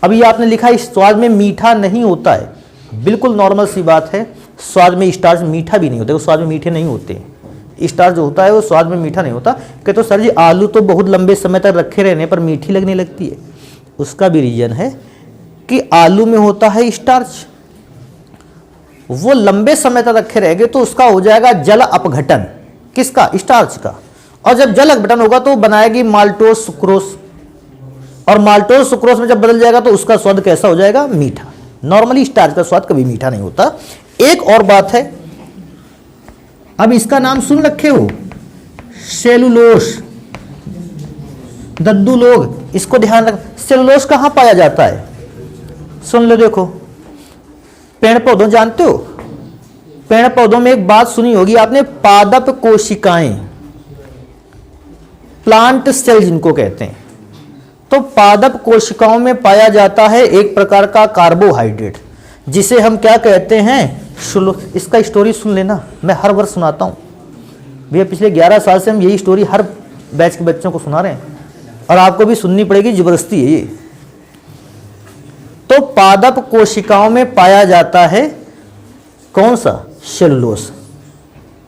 अभी आपने लिखा है स्वाद में मीठा नहीं होता है, बिल्कुल नॉर्मल सी बात है, स्वाद में स्टार्च मीठा भी नहीं होता, वो स्वाद में मीठे नहीं होते। स्टार्च जो होता है वो स्वाद में मीठा नहीं होता। कहते तो सर जी आलू तो बहुत लंबे समय तक रखे रहने पर मीठी लगने लगती है, उसका भी रीजन है कि आलू में होता है स्टार्च, वो लंबे समय तक रखे रहेंगे तो उसका हो जाएगा जल अपघटन। किसका? स्टार्च का। और जब जल अपघटन होगा तो बनाएगी माल्टोस सुक्रोस, और माल्टोस सुक्रोस में जब बदल जाएगा तो उसका स्वाद कैसा हो जाएगा? मीठा। नॉर्मली स्टार्च का स्वाद कभी मीठा नहीं होता। एक और बात है, अब इसका नाम सुन रखे हो, सेलुलोस। दद्दू लोग इसको ध्यान रख, सेलुलोस कहां पाया जाता है? सुन लो, देखो पेड़ पौधों जानते हो, पेड़ पौधों में एक बात सुनी होगी आपने, पादप कोशिकाएं, प्लांट सेल जिनको कहते हैं। तो पादप कोशिकाओं में पाया जाता है एक प्रकार का कार्बोहाइड्रेट, जिसे हम क्या कहते हैं? इसका स्टोरी सुन लेना, मैं हर वर्ष सुनाता हूं भैया, पिछले 11 साल से हम यही स्टोरी हर बैच के बच्चों को सुना रहे हैं, और आपको भी सुननी पड़ेगी, जबरदस्ती है ये। तो पादप कोशिकाओं में पाया जाता है कौन सा? सेलुलोस।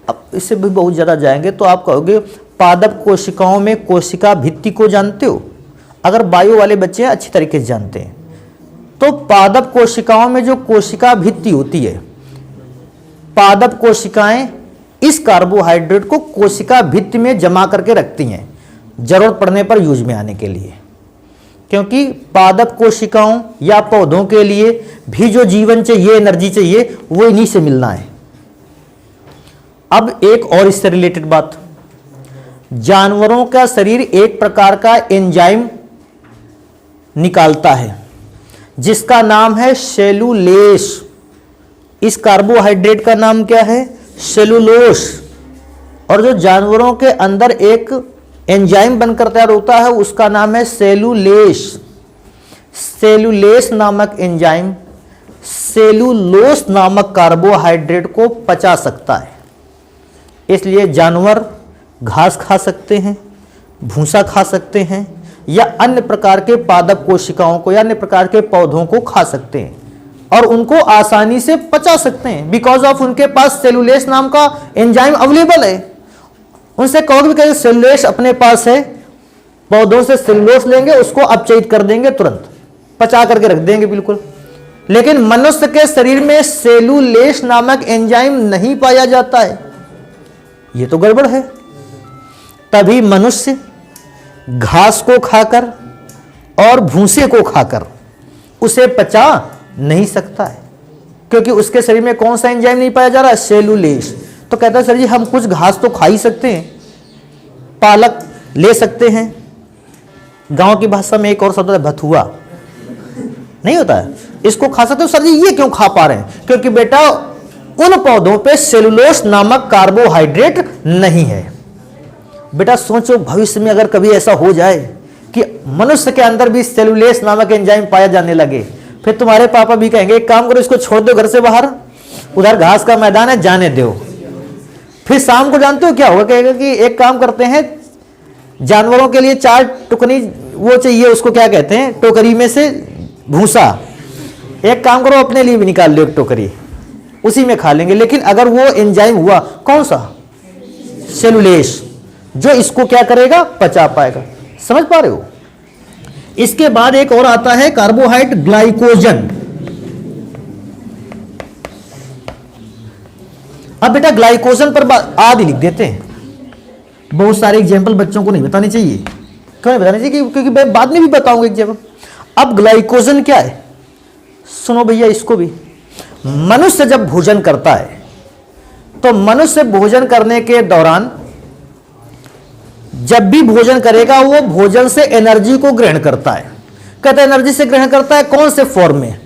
अब इससे भी बहुत ज्यादा जाएंगे तो आप कहोगे पादप कोशिकाओं में कोशिका भित्ति को जानते हो? अगर बायो वाले बच्चे अच्छी तरीके से जानते हैं तो पादप कोशिकाओं में जो कोशिका भित्ति होती है, पादप कोशिकाएं इस कार्बोहाइड्रेट को कोशिका भित्ति में जमा करके रखती हैं जरूरत पड़ने पर यूज में आने के लिए, क्योंकि पादप कोशिकाओं या पौधों के लिए भी जो जीवन चाहिए, एनर्जी चाहिए, वो इन्हीं से मिलना है। अब एक और इससे रिलेटेड बात, जानवरों का शरीर एक प्रकार का एंजाइम निकालता है जिसका नाम है सेलुलेस। इस कार्बोहाइड्रेट का नाम क्या है? सेलुलोस। और जो जानवरों के अंदर एक एंजाइम बनकर तैयार होता है उसका नाम है सेलुलेस। सेलुलेस नामक एंजाइम सेलुलोस नामक कार्बोहाइड्रेट को पचा सकता है। इसलिए जानवर घास खा सकते हैं, भूसा खा सकते हैं, या अन्य प्रकार के पादप कोशिकाओं को या अन्य प्रकार के पौधों को खा सकते हैं और उनको आसानी से पचा सकते हैं, बिकॉज ऑफ उनके पास सेलुलेस नाम का एंजाइम अवेलेबल है। उनसे कहोगे कि सेलुलेस अपने पास है, पौधों से सेलुलोस लेंगे, उसको अपचयित कर देंगे, तुरंत पचा करके रख देंगे बिल्कुल। लेकिन मनुष्य के शरीर में सेलुलेस नामक एंजाइम नहीं पाया जाता है, ये तो गड़बड़ है। तभी मनुष्य घास को खाकर और भूसे को खाकर उसे पचा नहीं सकता है, क्योंकि उसके शरीर में कौन सा एंजाइम नहीं पाया जा रहा है? सेलुलेस। तो कहता है सर जी हम कुछ घास तो खा ही सकते हैं, पालक ले सकते हैं, गांव की भाषा में एक और शब्द है भथुआ, नहीं होता है, इसको खा सकते हो। सर जी ये क्यों खा पा रहे हैं? क्योंकि बेटा उन पौधों पे सेलुलोस नामक कार्बोहाइड्रेट नहीं है। बेटा सोचो भविष्य में अगर कभी ऐसा हो जाए कि मनुष्य के अंदर भी सेलुलेस नामक एंजाइम पाया जाने लगे, फिर तुम्हारे पापा भी कहेंगे एक काम करो, इसको छोड़ दो घर से बाहर, उधर घास का मैदान है, जाने दो। फिर शाम को जानते हो क्या होगा? कहेगा कि एक काम करते हैं, जानवरों के लिए 4 टुकनी वो चाहिए, उसको क्या कहते हैं, टोकरी में से भूसा, एक काम करो अपने लिए भी निकाल लो एक टोकरी, उसी में खा लेंगे। लेकिन अगर वो एंजाइम हुआ कौन सा, सेलुलेस, जो इसको क्या करेगा, पचा पाएगा। समझ पा रहे हो। इसके बाद एक और आता है कार्बोहाइड्रेट ग्लाइकोजन। अब बेटा ग्लाइकोजन पर आदि लिख देते हैं। बहुत सारे एग्जाम्पल बच्चों को नहीं बताने चाहिए। क्यों नहीं बताने चाहिए? क्योंकि मैं बाद में भी बताऊंगा एग्जाम्पल। अब ग्लाइकोजन क्या है, सुनो भैया इसको भी। मनुष्य जब भोजन करता है तो मनुष्य भोजन करने के दौरान जब भी भोजन करेगा वो भोजन से एनर्जी को ग्रहण करता है। कहता है एनर्जी से ग्रहण करता है कौन से फॉर्म में,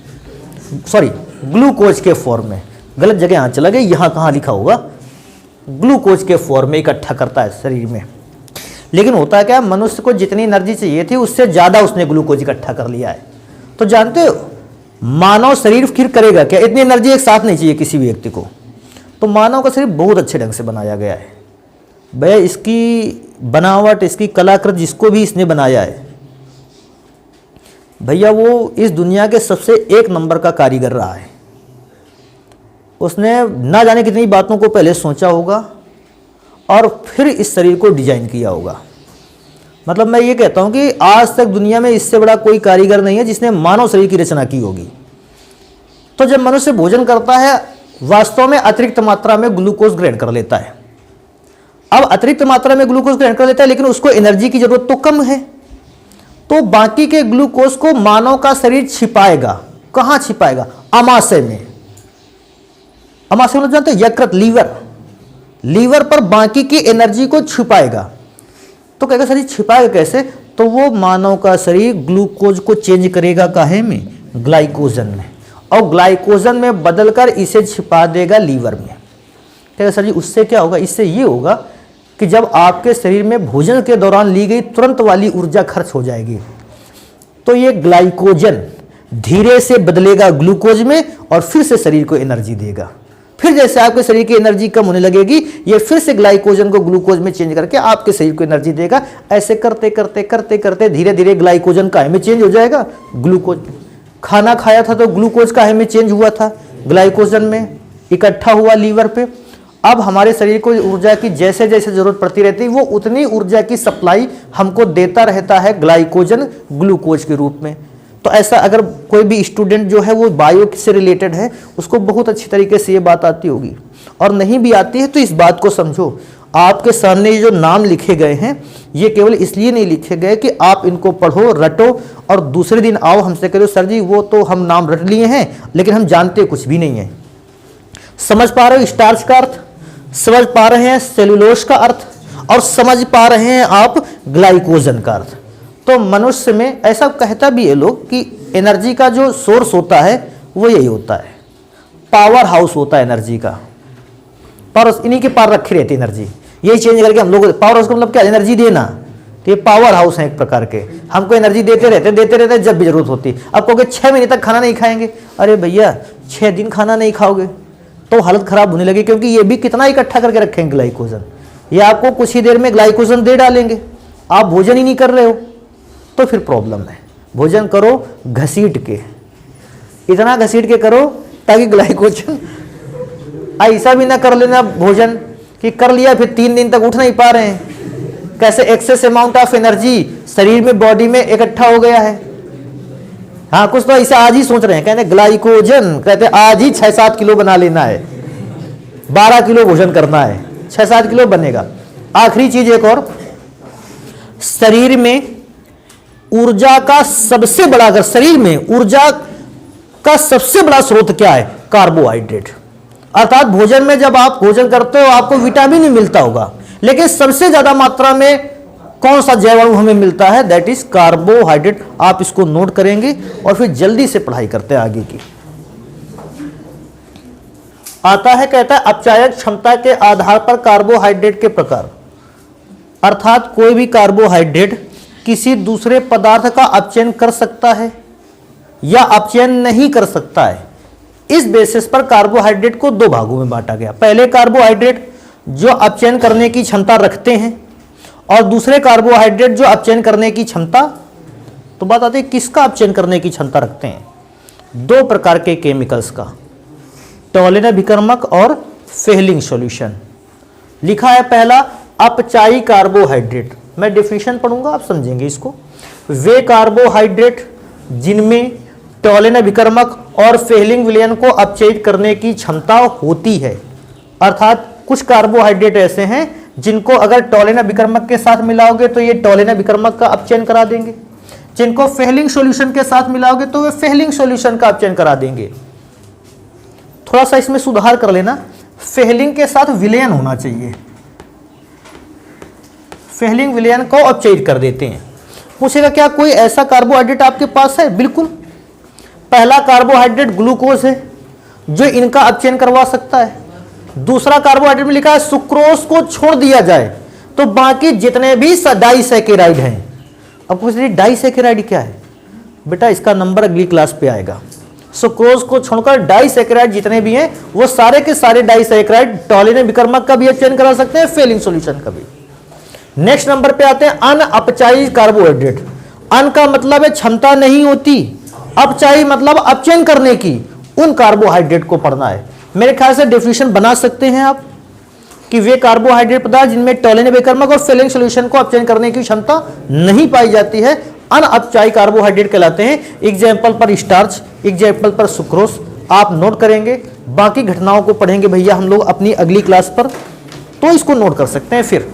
सॉरी ग्लूकोज के फॉर्म में। गलत जगह यहां चला गया, यहां कहां लिखा होगा, ग्लूकोज के फॉर्म में इकट्ठा करता है शरीर में। लेकिन होता क्या, मनुष्य को जितनी एनर्जी चाहिए थी उससे ज्यादा उसने ग्लूकोज इकट्ठा कर लिया है। तो जानते हो मानव शरीर फिर करेगा क्या, इतनी एनर्जी एक साथ नहीं चाहिए किसी भी व्यक्ति को। तो मानव का शरीर बहुत अच्छे ढंग से बनाया गया है भैया। इसकी बनावट, इसकी कलाकृति, जिसको भी इसने बनाया है भैया, वो इस दुनिया के सबसे एक नंबर का कारीगर रहा है। उसने ना जाने कितनी बातों को पहले सोचा होगा और फिर इस शरीर को डिजाइन किया होगा। मतलब मैं ये कहता हूं कि आज तक दुनिया में इससे बड़ा कोई कारीगर नहीं है जिसने मानव शरीर की रचना की होगी। तो जब मनुष्य भोजन करता है वास्तव में अतिरिक्त मात्रा में ग्लूकोज ग्रहण कर लेता है। अब अतिरिक्त मात्रा में ग्लूकोज ग्रहण कर लेता है लेकिन उसको एनर्जी की जरूरत तो कम है। तो बाकी के ग्लूकोज को मानव का शरीर छिपाएगा। कहां छिपाएगा, अमाशय में। अमाशय मतलब जानते हैं, यकृत, लीवर पर बाकी की एनर्जी को छिपाएगा। तो कहेगा शरीर छिपाएगा कैसे, तो वो मानव का शरीर ग्लूकोज को चेंज करेगा काहे में, ग्लाइकोजन में, और ग्लाइकोजन में बदलकर इसे छिपा देगा लीवर में। कहेगा सर जी उससे क्या होगा, इससे ये होगा कि जब आपके शरीर में भोजन के दौरान ली गई तुरंत वाली ऊर्जा खर्च हो जाएगी तो ये ग्लाइकोजन धीरे से बदलेगा ग्लूकोज में और फिर से शरीर को एनर्जी देगा। फिर जैसे आपके शरीर की एनर्जी कम होने लगेगी ये फिर से ग्लाइकोजन को ग्लूकोज में चेंज करके आपके शरीर को एनर्जी देगा। ऐसे करते करते करते करते धीरे धीरे ग्लाइकोजन काहे में चेंज हो जाएगा, ग्लूकोज। खाना खाया था तो ग्लूकोज काहे में चेंज हुआ था, ग्लाइकोजन में इकट्ठा हुआ लीवर पे। अब हमारे शरीर को ऊर्जा की जैसे जैसे जरूरत पड़ती रहती है वो उतनी ऊर्जा की सप्लाई हमको देता रहता है ग्लाइकोजन ग्लूकोज के रूप में। तो ऐसा अगर कोई भी स्टूडेंट जो है वो बायो से रिलेटेड है उसको बहुत अच्छी तरीके से ये बात आती होगी, और नहीं भी आती है तो इस बात को समझो। आपके सामने जो नाम लिखे गए हैं ये केवल इसलिए नहीं लिखे गए कि आप इनको पढ़ो रटो और दूसरे दिन आओ हमसे करो सर जी वो तो हम नाम रट लिए हैं लेकिन हम जानते कुछ भी नहीं है। समझ पा रहे हो स्टार्च का अर्थ, समझ पा रहे हैं सेलुलोज का अर्थ, और समझ पा रहे हैं आप ग्लाइकोजन का अर्थ। तो मनुष्य में ऐसा कहता भी है लोग कि एनर्जी का जो सोर्स होता है वो यही होता है, पावर हाउस होता है एनर्जी का। पावर इन्हीं के पार रखी रहती एनर्जी, यही चेंज करके हम लोग। पावर हाउस का मतलब क्या, एनर्जी देना। तो ये पावर हाउस है एक प्रकार के, हमको एनर्जी देते रहते जब भी जरूरत होती। अब कहोगे 6 महीने तक खाना नहीं खाएंगे, अरे भैया 6 दिन खाना नहीं खाओगे तो हालत खराब होने लगी, क्योंकि ये भी कितना इकट्ठा करके रखेंगे ग्लाइकोजन। ये आपको कुछ ही देर में ग्लाइकोजन दे डालेंगे। आप भोजन ही नहीं कर रहे हो तो फिर प्रॉब्लम है। भोजन करो घसीट के, इतना घसीट के करो ताकि ग्लाइकोजन, ऐसा भी ना कर लेना भोजन कि कर लिया फिर 3 दिन तक उठ नहीं पा रहे हैं। कैसे एक्सेस अमाउंट ऑफ एनर्जी शरीर में बॉडी में इकट्ठा हो गया है। हाँ कुछ तो ऐसा आज ही सोच रहे हैं, कहते ग्लाइकोजन, कहते आज ही 6-7 किलो बना लेना है, 12 किलो भोजन करना है, 6-7 किलो बनेगा। आखिरी चीज एक और, शरीर में ऊर्जा का सबसे बड़ा, अगर शरीर में ऊर्जा का सबसे बड़ा स्रोत क्या है, कार्बोहाइड्रेट। अर्थात भोजन में जब आप भोजन करते हो आपको विटामिन भी मिलता होगा, लेकिन सबसे ज्यादा मात्रा में कौन सा जैवाणु हमें मिलता है, दैट इज कार्बोहाइड्रेट। आप इसको नोट करेंगे और फिर जल्दी से पढ़ाई करते हैं आगे की। आता है, कहता है अपचायक क्षमता के आधार पर कार्बोहाइड्रेट के प्रकार। अर्थात कोई भी कार्बोहाइड्रेट किसी दूसरे पदार्थ का अपचयन कर सकता है या अपचयन नहीं कर सकता है। इस बेसिस पर कार्बोहाइड्रेट को 2 भागों में बांटा गया। पहले कार्बोहाइड्रेट जो अपचयन करने की क्षमता रखते हैं और दूसरे कार्बोहाइड्रेट जो अपचयन करने की क्षमता, तो बात आती है किसका अपचयन करने की क्षमता रखते हैं, 2 प्रकार के केमिकल्स का। टॉलिन विकर्मक और फेहलिंग सॉल्यूशन। लिखा है पहला अपचायी कार्बोहाइड्रेट। मैं डेफिनेशन पढ़ूंगा, आप समझेंगे इसको। वे कार्बोहाइड्रेट जिनमें टॉलिन विकर्मक और फेहलिंग विलयन को अपचयित करने की क्षमता होती है। अर्थात कुछ कार्बोहाइड्रेट ऐसे हैं जिनको अगर टॉलिन विकर्मक के साथ मिलाओगे तो ये टॉलिन विकर्मक का अपचयन करा देंगे, जिनको फेहलिंग सॉल्यूशन के साथ मिलाओगे तो वे फेहलिंग सॉल्यूशन का अपचयन करा देंगे। थोड़ा सा इसमें सुधार कर लेना, फेहलिंग के साथ विलयन होना चाहिए, फेहलिंग विलयन को अपचयित कर देते हैं। पूछेगा क्या कोई ऐसा कार्बोहाइड्रेट आपके पास है? बिल्कुल। पहला कार्बोहाइड्रेट ग्लूकोज है जो इनका अपचयन करवा सकता है। दूसरा कार्बोहाइड्रेट में लिखा है सुक्रोज को छोड़ दिया जाए तो बाकी जितने भी डाइसैकेराइड हैं। अब पूछ लीजिए डाइसैकेराइड क्या है? बेटा इसका नंबर अगली क्लास पे आएगा। सुक्रोज को छोड़कर डाइसैकेराइड जितने भी हैं वो सारे के सारे डाइसैकेराइड टॉलिन विकर्मक का भी अपचयन करा सकते हैं, फेहलिंग सॉल्यूशन का भी। नेक्स्ट नंबर पे आते हैं अनअपचायी कार्बोहाइड्रेट। अन का मतलब है क्षमता नहीं होती, अपचायी मतलब अपचयन करने की, उन कार्बोहाइड्रेट को पढ़ना है। मेरे ख्याल से डेफिनेशन बना सकते हैं आप कि वे कार्बोहाइड्रेट पदार्थ जिनमें टॉलिन विकर्मक और फेहलिंग सॉल्यूशन को अपचयन करने की क्षमता नहीं पाई जाती है, अनअपचायी कार्बोहाइड्रेट कहलाते हैं। एग्जाम्पल पर स्टार्च, एग्जाम्पल पर सुक्रोज आप नोट करेंगे। बाकी घटनाओं को पढ़ेंगे भैया हम लोग अपनी अगली क्लास पर, तो इसको नोट कर सकते हैं फिर।